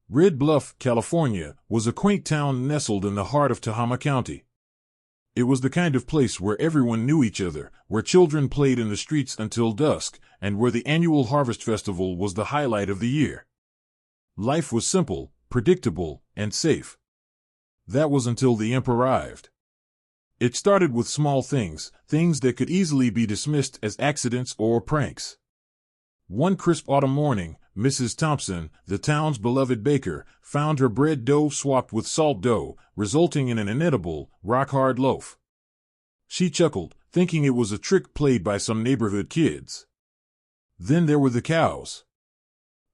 Red Bluff, California, was a quaint town nestled in the heart of Tehama County. It was the kind of place where everyone knew each other, where children played in the streets until dusk, and where the annual Harvest Festival was the highlight of the year. Life was simple, predictable, and safe. That was until the imp arrived. It started with small things that could easily be dismissed as accidents or pranks. One crisp autumn morning, Mrs. Thompson, the town's beloved baker, found her bread dough swapped with salt dough, resulting in an inedible, rock-hard loaf. She chuckled, thinking it was a trick played by some neighborhood kids. Then there were the cows.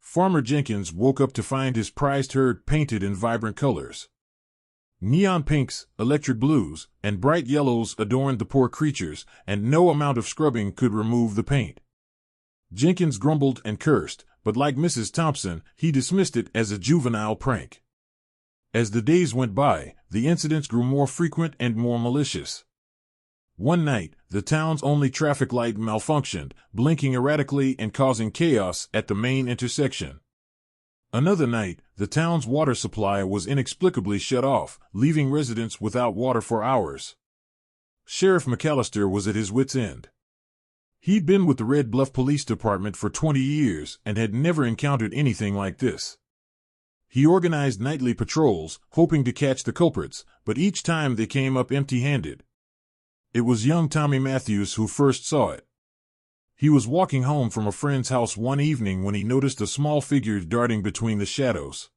Farmer Jenkins woke up to find his prized herd painted in vibrant colors. Neon pinks, electric blues, and bright yellows adorned the poor creatures, and no amount of scrubbing could remove the paint. Jenkins grumbled and cursed, but like Mrs. Thompson, he dismissed it as a juvenile prank. As the days went by, the incidents grew more frequent and more malicious. One night, the town's only traffic light malfunctioned, blinking erratically and causing chaos at the main intersection. Another night, the town's water supply was inexplicably shut off, leaving residents without water for hours. Sheriff McAllister was at his wits' end. He'd been with the Red Bluff Police Department for 20 years and had never encountered anything like this. He organized nightly patrols, hoping to catch the culprits, but each time they came up empty-handed. It was young Tommy Matthews who first saw it. He was walking home from a friend's house one evening when he noticed a small figure darting between the shadows.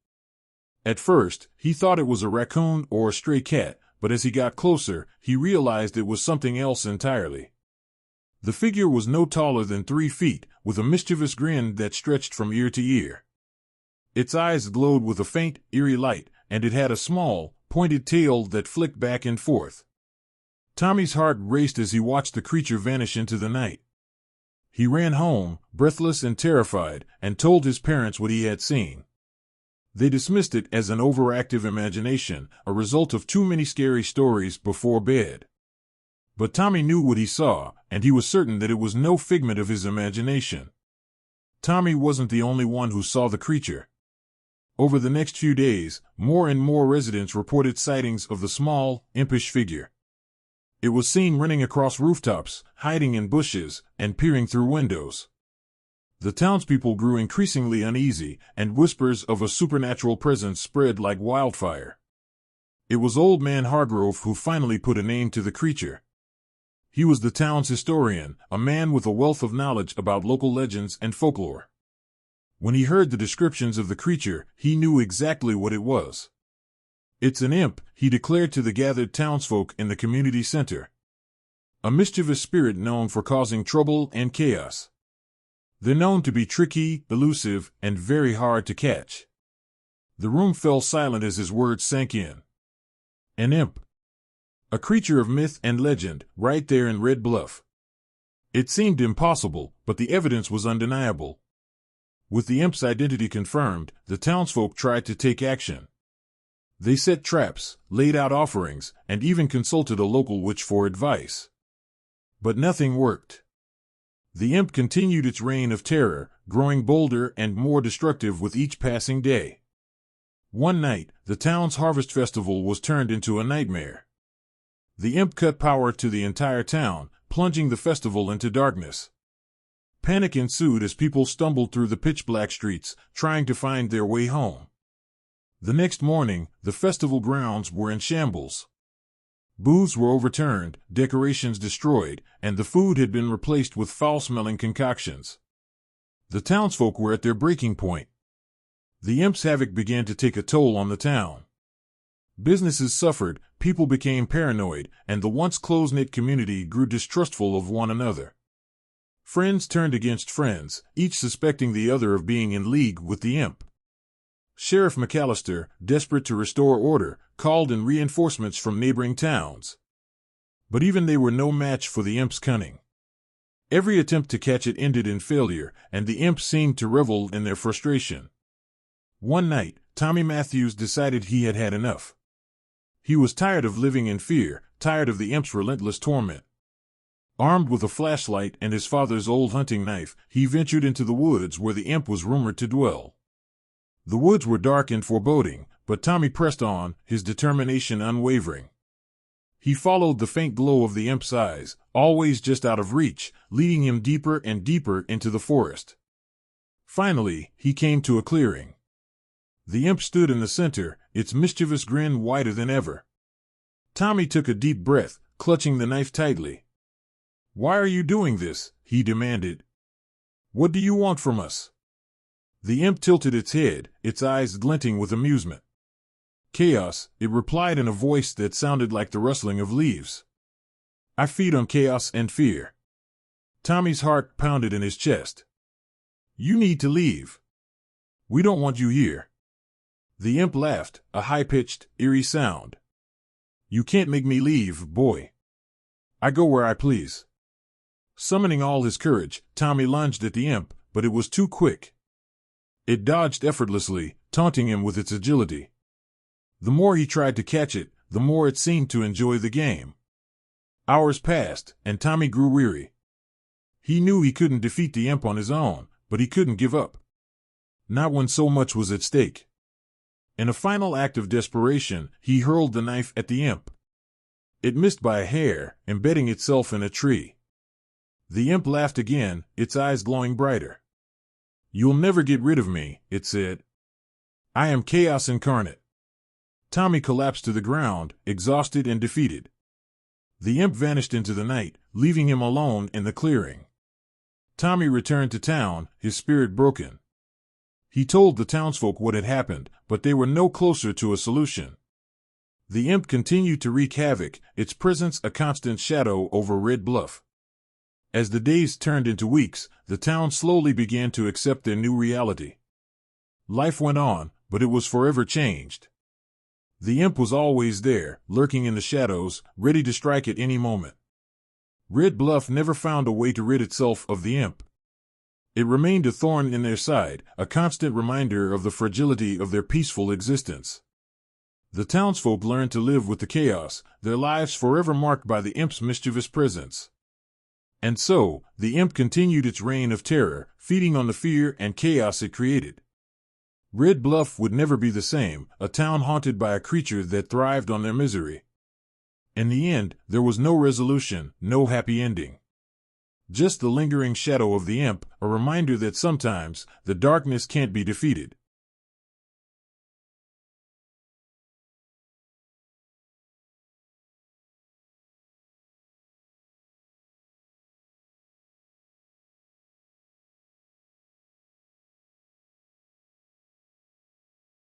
At first, he thought it was a raccoon or a stray cat, but as he got closer, he realized it was something else entirely. The figure was no taller than 3 feet, with a mischievous grin that stretched from ear to ear. Its eyes glowed with a faint, eerie light, and it had a small, pointed tail that flicked back and forth. Tommy's heart raced as he watched the creature vanish into the night. He ran home, breathless and terrified, and told his parents what he had seen. They dismissed it as an overactive imagination, a result of too many scary stories before bed. But Tommy knew what he saw, and he was certain that it was no figment of his imagination. Tommy wasn't the only one who saw the creature. Over the next few days, more and more residents reported sightings of the small, impish figure. It was seen running across rooftops, hiding in bushes, and peering through windows. The townspeople grew increasingly uneasy, and whispers of a supernatural presence spread like wildfire. It was Old Man Hargrove who finally put a name to the creature. He was the town's historian, a man with a wealth of knowledge about local legends and folklore. When he heard the descriptions of the creature, he knew exactly what it was. "It's an imp," he declared to the gathered townsfolk in the community center. "A mischievous spirit known for causing trouble and chaos. They're known to be tricky, elusive, and very hard to catch." The room fell silent as his words sank in. An imp. A creature of myth and legend, right there in Red Bluff. It seemed impossible, but the evidence was undeniable. With the imp's identity confirmed, the townsfolk tried to take action. They set traps, laid out offerings, and even consulted a local witch for advice. But nothing worked. The imp continued its reign of terror, growing bolder and more destructive with each passing day. One night, the town's harvest festival was turned into a nightmare. The imp cut power to the entire town, plunging the festival into darkness. Panic ensued as people stumbled through the pitch-black streets, trying to find their way home. The next morning, the festival grounds were in shambles. Booths were overturned, decorations destroyed, and the food had been replaced with foul-smelling concoctions. The townsfolk were at their breaking point. The imp's havoc began to take a toll on the town. Businesses suffered, people became paranoid, and the once close-knit community grew distrustful of one another. Friends turned against friends, each suspecting the other of being in league with the imp. Sheriff McAllister, desperate to restore order, called in reinforcements from neighboring towns. But even they were no match for the imp's cunning. Every attempt to catch it ended in failure, and the imp seemed to revel in their frustration. One night, Tommy Matthews decided he had had enough. He was tired of living in fear, tired of the imp's relentless torment. Armed with a flashlight and his father's old hunting knife, he ventured into the woods where the imp was rumored to dwell. The woods were dark and foreboding, but Tommy pressed on, his determination unwavering. He followed the faint glow of the imp's eyes, always just out of reach, leading him deeper and deeper into the forest. Finally, he came to a clearing. The imp stood in the center, its mischievous grin wider than ever. Tommy took a deep breath, clutching the knife tightly. "Why are you doing this?" he demanded. "What do you want from us?" The imp tilted its head, its eyes glinting with amusement. "Chaos," it replied in a voice that sounded like the rustling of leaves. "I feed on chaos and fear." Tommy's heart pounded in his chest. "You need to leave. We don't want you here." The imp laughed, a high-pitched, eerie sound. "You can't make me leave, boy. I go where I please." Summoning all his courage, Tommy lunged at the imp, but it was too quick. It dodged effortlessly, taunting him with its agility. The more he tried to catch it, the more it seemed to enjoy the game. Hours passed, and Tommy grew weary. He knew he couldn't defeat the imp on his own, but he couldn't give up. Not when so much was at stake. In a final act of desperation, he hurled the knife at the imp. It missed by a hair, embedding itself in a tree. The imp laughed again, its eyes glowing brighter. "You'll never get rid of me," it said. "I am chaos incarnate." Tommy collapsed to the ground, exhausted and defeated. The imp vanished into the night, leaving him alone in the clearing. Tommy returned to town, his spirit broken. He told the townsfolk what had happened, but they were no closer to a solution. The imp continued to wreak havoc, its presence a constant shadow over Red Bluff. As the days turned into weeks, the town slowly began to accept their new reality. Life went on, but it was forever changed. The imp was always there, lurking in the shadows, ready to strike at any moment. Red Bluff never found a way to rid itself of the imp. It remained a thorn in their side, a constant reminder of the fragility of their peaceful existence. The townsfolk learned to live with the chaos, their lives forever marked by the imp's mischievous presence. And so, the imp continued its reign of terror, feeding on the fear and chaos it created. Red Bluff would never be the same, a town haunted by a creature that thrived on their misery. In the end, there was no resolution, no happy ending. Just the lingering shadow of the imp, a reminder that sometimes, the darkness can't be defeated.